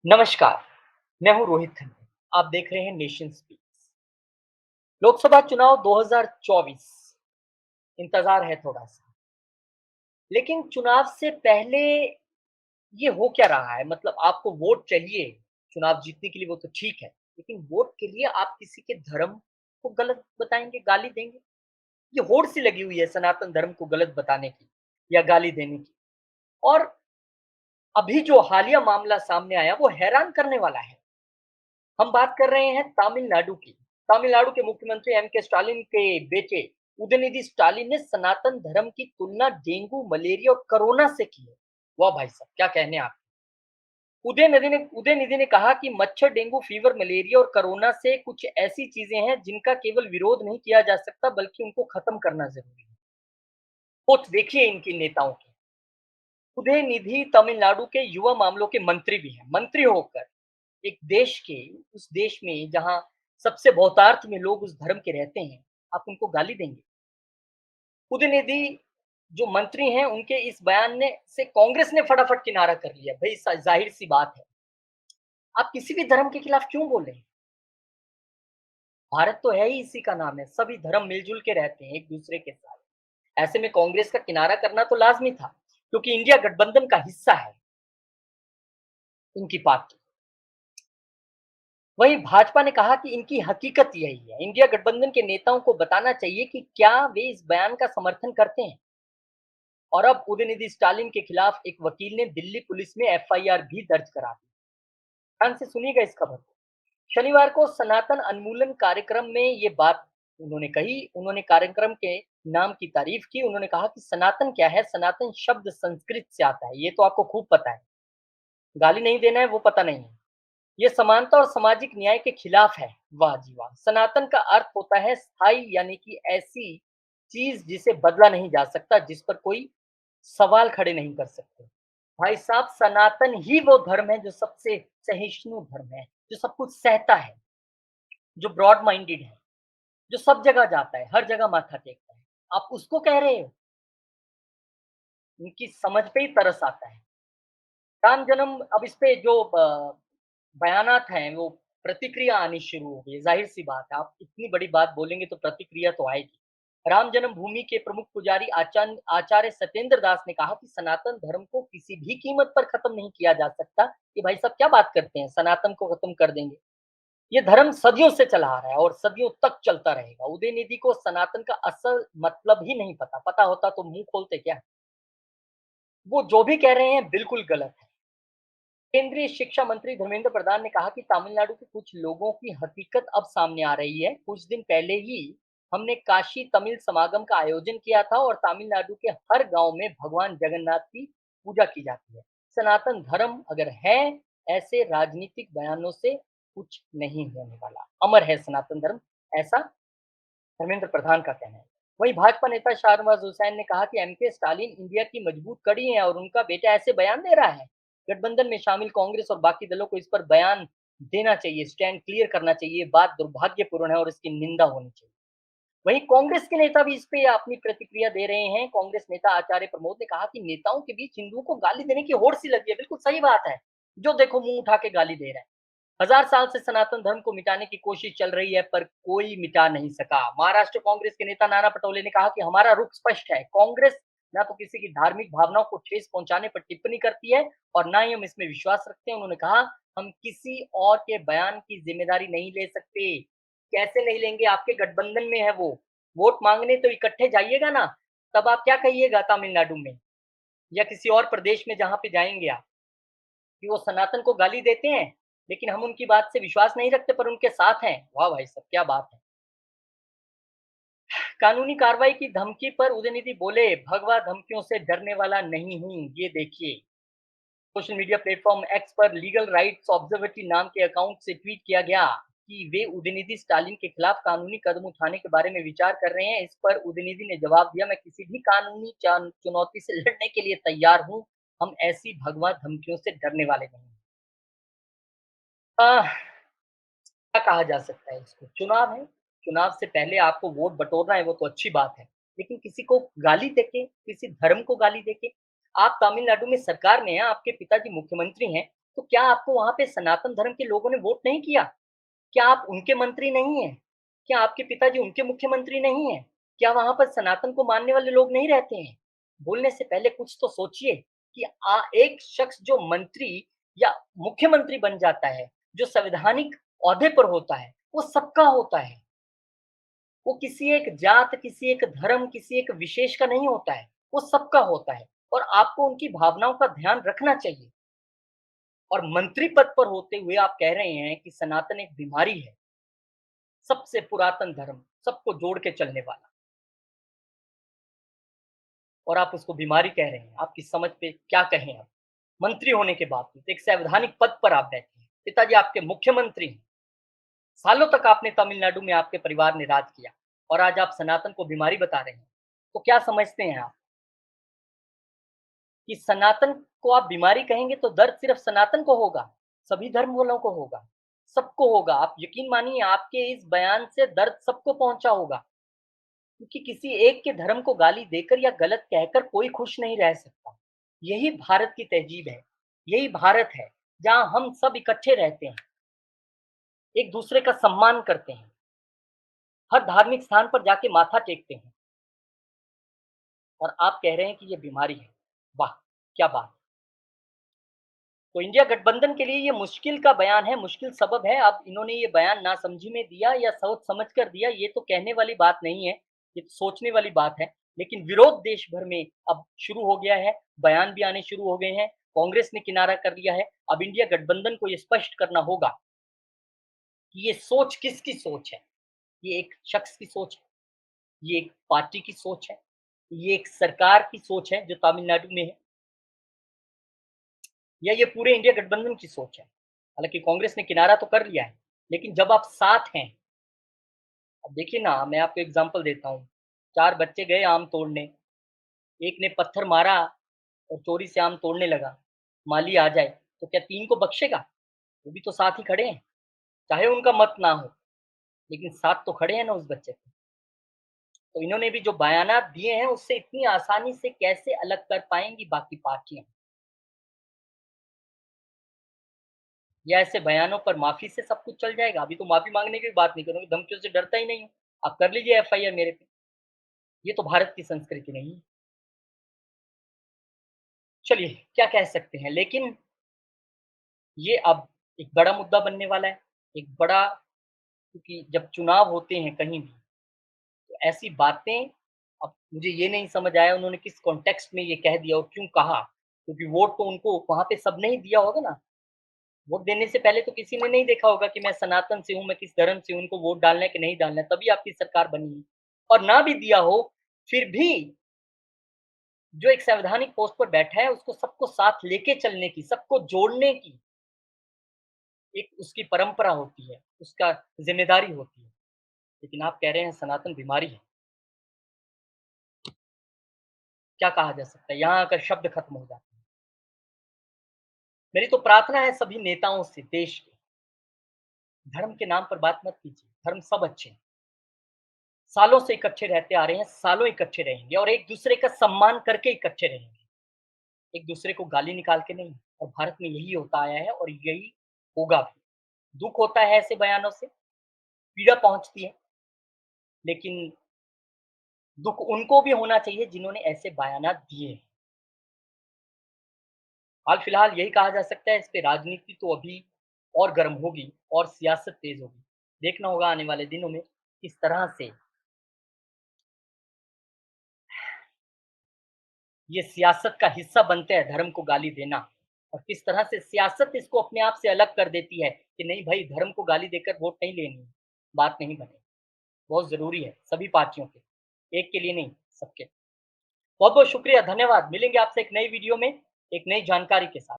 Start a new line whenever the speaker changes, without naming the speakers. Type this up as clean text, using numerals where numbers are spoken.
नमस्कार, मैं हूँ रोहित खन्ना। आप देख रहे हैं नेशन स्पीक्स। लोकसभा चुनाव 2024 इंतज़ार है थोड़ा-सा। लेकिन चुनाव से पहले ये हो क्या रहा है? मतलब आपको वोट चाहिए, चुनाव जीतने के लिए वो तो ठीक है, लेकिन वोट के लिए आप किसी के धर्म को गलत बताएँगे, गाली देंगे। ये होड़ सी लगी हुई है सनातन धर्म को गलत बताने की या गाली देने की। और अभी जो हालिया मामला सामने आया वो हैरान करने वाला है। हम बात कर रहे हैं तमिलनाडु की। तमिलनाडु के मुख्यमंत्री एम.के. स्टालिन के बेटे उदयनिधि स्टालिन ने सनातन धर्म की तुलना डेंगू, मलेरिया और कोरोना से की है। वाह भाई साहब, क्या कहने आप। उदयनिधि ने कहा कि मच्छर, डेंगू फीवर, मलेरिया और कोरोना से कुछ ऐसी चीजें हैं जिनका केवल विरोध नहीं किया जा सकता बल्कि उनको खत्म करना जरूरी है। सोच देखिए इनकी नेताओं की। उदयनिधि तमिलनाडु के युवा मामलों के मंत्री भी हैं। मंत्री होकर एक देश के उस देश में जहाँ सबसे बहुतार्थ में लोग उस धर्म के रहते हैं, आप उनको गाली देंगे? उदयनिधि जो मंत्री हैं, उनके इस बयान ने से कांग्रेस ने फटाफट किनारा कर लिया। भई ज़ाहिर-सी बात है, आप किसी भी धर्म के खिलाफ क्यों बोल रहे हैं? भारत तो है ही इसी का नाम है, सभी धर्म मिल-जुल के रहते हैं एक-दूसरे के साथ। ऐसे में कांग्रेस का किनारा करना तो लाज़मी था, क्योंकि इंडिया गठबंधन का हिस्सा है इनकी पार्टी। वहीं भाजपा ने कहा कि इनकी हकीकत यही है। इंडिया गठबंधन के नेताओं को बताना चाहिए कि क्या वे इस बयान का समर्थन करते हैं। और अब उदयनिधि स्टालिन के खिलाफ एक वकील ने दिल्ली पुलिस में एफआईआर भी दर्ज करा दी। ध्यान से सुनिएगा इस खबर को। शनिवार को सनातन उन्मूलन कार्यक्रम में ये बात उन्होंने कही। उन्होंने कार्यक्रम के नाम की तारीफ की। उन्होंने कहा कि सनातन क्या है? सनातन शब्द संस्कृत से आता है। ये तो आपको खूब पता है। गाली नहीं देना है वो पता नहीं है। ये समानता और सामाजिक न्याय के खिलाफ है। वाह जी वाह! सनातन का अर्थ होता है स्थायी, यानी कि ऐसी चीज़ जिसे बदला नहीं जा सकता, जिस पर कोई सवाल खड़े नहीं कर सकते। भाई साहब, सनातन ही वो धर्म है जो सबसे सहिष्णु धर्म है, जो सब कुछ सहता है, जो ब्रॉड माइंडेड है, जो सब जगह जाता है, हर जगह माथा टेकता है। आप उसको कह रहे हो? उनकी समझ पे ही तरस आता है। राम जन्म, अब इस पे जो बयानात हैं, वो प्रतिक्रिया आनी शुरू हो गई है, ज़ाहिर-सी बात है। आप इतनी बड़ी बात बोलेंगे तो प्रतिक्रिया तो आएगी। राम जन्मभूमि के प्रमुख पुजारी आचार्य सत्येंद्र दास ने कहा कि सनातन धर्म को किसी भी कीमत पर खत्म नहीं किया जा सकता। कि भाई साहब क्या बात करते हैं, सनातन को खत्म कर देंगे। ये धर्म सदियों से चला आ रहा है और सदियों तक चलता रहेगा। उदयनिधि को सनातन का असल मतलब ही नहीं पता। पता होता तो मुँह खोलते क्या? वो जो भी कह रहे हैं बिल्कुल गलत है। केंद्रीय शिक्षा मंत्री धर्मेंद्र प्रधान ने कहा कि तमिलनाडु के कुछ लोगों की हकीकत अब सामने आ रही है। कुछ दिन पहले ही हमने काशी तमिल समागम का आयोजन किया था और तमिलनाडु के हर गांव में भगवान जगन्नाथ की पूजा की जाती है। सनातन धर्म अगर है, ऐसे राजनीतिक बयानों से कुछ नहीं होने वाला। अमर है सनातन धर्म, ऐसा धर्मेंद्र प्रधान का कहना है। वहीं भाजपा नेता शाहनवाज हुसैन ने कहा कि एमके स्टालिन इंडिया की मजबूत कड़ी है और उनका बेटा ऐसे बयान दे रहा है। गठबंधन में शामिल कांग्रेस और बाकी दलों को इस पर बयान देना चाहिए, स्टैंड क्लियर करना चाहिए। बात दुर्भाग्यपूर्ण है और इसकी निंदा होनी चाहिए। वहीं कांग्रेस के नेता भी इस पे अपनी प्रतिक्रिया दे रहे हैं। कांग्रेस नेता आचार्य प्रमोद ने कहा कि नेताओं के बीच हिंदुओं को गाली देने की होड़ सी लगी है। बिल्कुल सही बात है। जो देखो मुंह उठा के गाली दे रहा है। हजार साल से सनातन धर्म को मिटाने की कोशिश चल रही है पर कोई मिटा नहीं सका। महाराष्ट्र कांग्रेस के नेता नाना पटोले ने कहा कि हमारा रुख स्पष्ट है। कांग्रेस ना तो किसी की धार्मिक भावनाओं को ठेस पहुंचाने पर टिप्पणी करती है और ना ही हम इसमें विश्वास रखते हैं। उन्होंने कहा, हम किसी और के बयान की जिम्मेदारी नहीं ले सकते। कैसे नहीं लेंगे? आपके गठबंधन में है वो। वोट मांगने तो इकट्ठे जाइएगा ना, तब आप क्या कहिएगा तमिलनाडु में या किसी और प्रदेश में जहां पे जाएंगे आप, कि वो सनातन को गाली देते हैं, लेकिन हम उनकी बात से विश्वास नहीं रखते पर उनके साथ हैं। वाह भाई साहब, क्या बात है। कानूनी कार्रवाई की धमकी पर उदयनिधि बोले, भगवा धमकियों से डरने वाला नहीं हूँ, ये देखिए। सोशल मीडिया प्लेटफॉर्म एक्स पर लीगल राइट्स ऑब्जर्वेटरी नाम के अकाउंट से ट्वीट किया गया कि वे उदयनिधि स्टालिन के खिलाफ कानूनी कदम उठाने के बारे में विचार कर रहे हैं। इस पर उदयनिधि ने जवाब दिया, मैं किसी भी कानूनी चुनौती से लड़ने के लिए तैयार हूँ। हम ऐसी भगवा धमकियों से डरने वाले नहीं। आह, क्या कहा जा सकता है इसको? चुनाव है, चुनाव से पहले आपको वोट बटोरना है वो तो अच्छी बात है। लेकिन किसी को गाली देके, किसी धर्म को गाली देके, आप तमिलनाडु में सरकार में हैं, आपके पिताजी मुख्यमंत्री हैं, तो क्या आपको वहाँ पे सनातन धर्म के लोगों ने वोट नहीं किया? क्या आप उनके मंत्री नहीं हैं? क्या आपके पिताजी उनके मुख्यमंत्री नहीं हैं? क्या वहाँ पर सनातन को मानने वाले लोग नहीं रहते हैं? बोलने से पहले कुछ तो सोचिए कि एक शख्स जो मंत्री या मुख्यमंत्री बन जाता है, जो संवैधानिक ओहदे पर होता है, वो सबका होता है। वो किसी एक जात, किसी एक धर्म, किसी एक विशेष का नहीं होता है, वो सबका होता है और आपको उनकी भावनाओं का ध्यान रखना चाहिए। और मंत्री पद पर होते हुए आप कह रहे हैं कि सनातन एक बीमारी है, सबसे पुरातन धर्म, सबको जोड़ के चलने वाला और आप उसको बीमारी कह रहे हैं। आपकी समझ पे क्या कहें आप? मंत्री होने के बावजूद एक संवैधानिक पद पर आप बैठे हैं, पिताजी आपके मुख्यमंत्री हैं, सालों तक आपने तमिलनाडु में आपके परिवार ने राज किया और आज आप सनातन को बीमारी बता रहे हैं। तो क्या समझते हैं आप कि सनातन को आप बीमारी कहेंगे तो दर्द सिर्फ सनातन को होगा, सभी धर्म वालों को होगा, सबको होगा। आप यकीन मानिए आपके इस बयान से दर्द सबको पहुँचा होगा, क्योंकि किसी एक के धर्म को गाली देकर या गलत कहकर कोई खुश नहीं रह सकता। यही भारत की तहज़ीब है, यही भारत है, जहाँ हम सब इकट्ठे रहते हैं, एक दूसरे का सम्मान करते हैं, हर धार्मिक स्थान पर जाके माथा टेकते हैं और आप कह रहे हैं कि ये बीमारी है। वाह! क्या बात! तो इंडिया गठबंधन के लिए ये मुश्किल का बयान है, मुश्किल सबब है। अब इन्होंने ये बयान नासमझी में दिया या सोच समझ कर दिया, ये तो कहने वाली बात नहीं है, ये तो सोचने वाली बात है। लेकिन विरोध देश भर में अब शुरू हो गया है, बयान भी आने शुरू हो गए हैं, कांग्रेस ने किनारा कर लिया है। अब इंडिया गठबंधन को ये स्पष्ट करना होगा कि ये सोच किसकी सोच है। ये एक शख्स की सोच है, ये एक पार्टी की सोच है, ये एक सरकार की सोच है जो तमिलनाडु में है, या ये पूरे इंडिया गठबंधन की सोच है। हालाँकि कांग्रेस ने किनारा तो कर लिया है, लेकिन जब आप साथ हैं, अब देखिए ना मैं आपको एग्ज़ाम्पल देता हूँ, 4 बच्चे गए आम तोड़ने, एक ने पत्थर मारा और चोरी से आम तोड़ने लगा, माली आ जाए, तो क्या 3 को बख्शेगा? वो भी तो साथ ही खड़े हैं, चाहे उनका मत ना हो, लेकिन साथ तो खड़े हैं ना उस बच्चे के। तो इन्होंने भी जो बयानात दिए हैं, उससे इतनी आसानी से कैसे अलग कर पाएँगी बाकी पार्टियाँ? या ऐसे बयानों पर माफ़ी से सब कुछ चल जाएगा? अभी तो माफ़ी माँगने की भी बात नहीं करूँगी, धमकियों से डरता ही नहीं हूँ। आप कर लीजिए एफआईआर मेरे पे। ये तो भारत की संस्कृति नहीं है। चलिए, क्या कह सकते हैं, लेकिन ये अब एक बड़ा मुद्दा बनने वाला है। एक बड़ा, क्योंकि जब चुनाव होते हैं कहीं भी, तो ऐसी बातें, अब मुझे ये नहीं समझ आया उन्होंने किस कॉन्टेक्स्ट में ये कह दिया और क्यों कहा? क्योंकि वोट तो उनको वहाँ पे सबने ही दिया होगा ना। वोट देने से पहले तो किसी ने नहीं देखा होगा कि मैं सनातन से हूँ, मैं किस धर्म से हूँ, उनको वोट डालना है कि नहीं डालना है, तभी आपकी सरकार बनी है। और ना भी दिया हो, फिर भी जो एक संवैधानिक पोस्ट पर बैठा है, उसको सबको साथ लेके चलने की, सबको जोड़ने की एक उसकी परंपरा होती है, उसका ज़िम्मेदारी होती है। लेकिन आप कह रहे हैं सनातन बीमारी है, क्या कहा जा सकता है? यहाँ आकर शब्द खत्म हो जाते हैं। मेरी तो प्रार्थना है सभी नेताओं से देश के, धर्म के नाम पर बात मत कीजिए, धर्म सब अच्छे हैं। सालों से इकट्ठे रहते आ रहे हैं, सालों इकट्ठे रहेंगे और एक-दूसरे का सम्मान करके इकट्ठे रहेंगे। एक-दूसरे को गाली निकाल के नहीं। और भारत में यही होता आया है और यही होगा भी। दुःख होता है ऐसे बयानों से, पीड़ा पहुँचती है, लेकिन दुःख उनको भी होना चाहिए जिन्होंने ऐसे बयानात दिए हैं। हाल-फिलहाल यही कहा जा सकता है, इस पे राजनीति तो अभी और गर्म होगी और सियासत तेज़ होगी। देखना होगा आने वाले दिनों में किस तरह से ये सियासत का हिस्सा बनते हैं धर्म को गाली देना और किस तरह से सियासत इसको अपने आप से अलग कर देती है कि नहीं भाई धर्म को गाली देकर वोट नहीं लेनी है, बात नहीं बने। बहुत ज़रूरी है सभी पार्टियों के, एक के लिए नहीं सबके। बहुत-बहुत शुक्रिया, धन्यवाद। मिलेंगे आपसे एक नई वीडियो में, एक नई जानकारी के साथ।